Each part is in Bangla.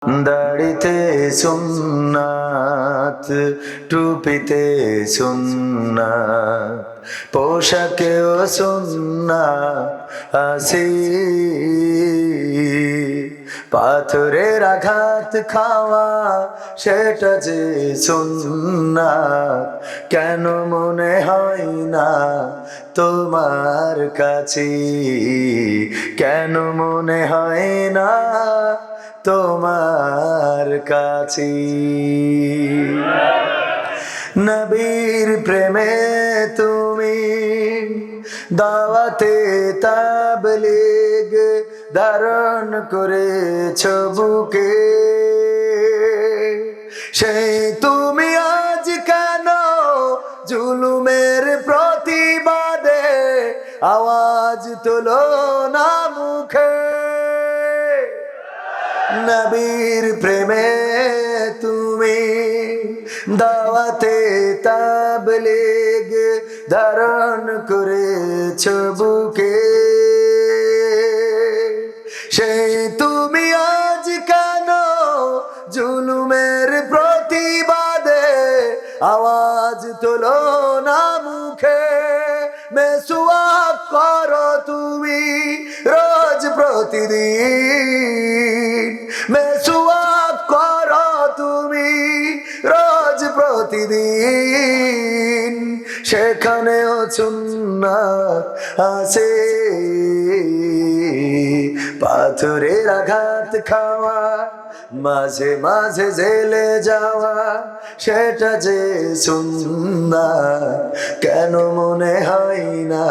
দাড়িতে সুন্নাত, টুপিতে সুন্নাত, পোশাকেও সুন্নাত আসি। পাথরের আঘাত খাওয়া সেটা যে সুন্নাত, কেন মনে হয় না তোমার কাছে? কেন মনে হয় না তোমার কাছে? নবীর প্রেমে তুমি দাওয়াতে তাবলীগ ধারণ করেছ বুকে। সেই তুমি আজ কেন জুলুমের প্রতিবাদে আওয়াজ তোলো না মুখে? নবীর প্রেমে তুমি দাওয়াতে তাবলীগ ধারণ করেছ বুকে। সেই তুমি আজ কেন জুলুমের প্রতিবাদে আওয়াজ তোলো না মুখে? মেসওয়াক করো তুমি রোজ প্রতিদিন, মেসওয়াক করো তুমি রোজ প্রতিদিন, সেখানেও সুন্নাত আছে। পাথরের আঘাত খাওয়া, মাঝে মাঝে জেলে যাওয়া সেটা যে সুন্নাত, কেন মনে হয় না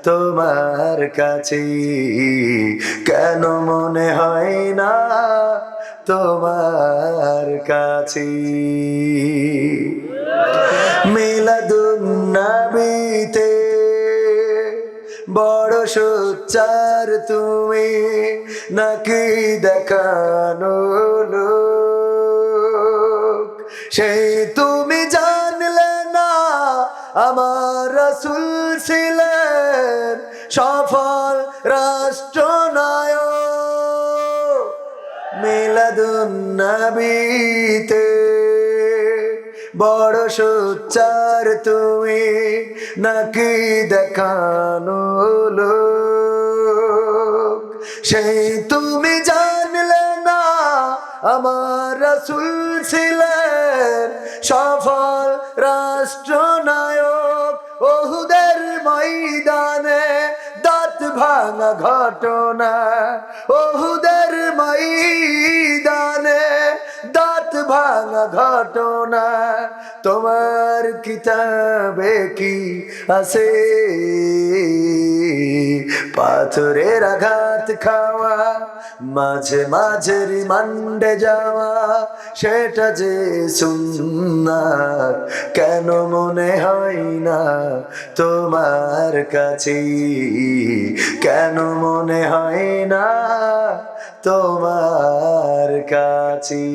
তোমার কাছে? কেন মনে হয় না তোমার কাছে? মিলাদুন নবীতে বড় সোচ্চার তুমি, নাকি দেখানো লোক? সেই তুমি জানলে না আমার রাসূল ছিলেন সফল রাষ্ট্রনায়ক। মিলাদুন নবীতে বড় সোচ্চার তুমি, নাকি দেখানো লোক? সেই তুমি জানলে না আমার রাসূল ছিলেন সফল রাষ্ট্রনায়ক। ওহুদের ময়দানে দাঁত ভাঙা ঘটনা, ওহুদের ময়দানে দাঁত ভাঙা ঘটনা তোমার কিতাবে কি আছে? পাথরের আঘাত খাওয়া, মাঝে মাঝে রিমান্ডে যাওয়া সেটা যে সুন্নাত, কেন মনে হয় না তোমার কাছে? কেন মনে হয় না তোমার কাছে?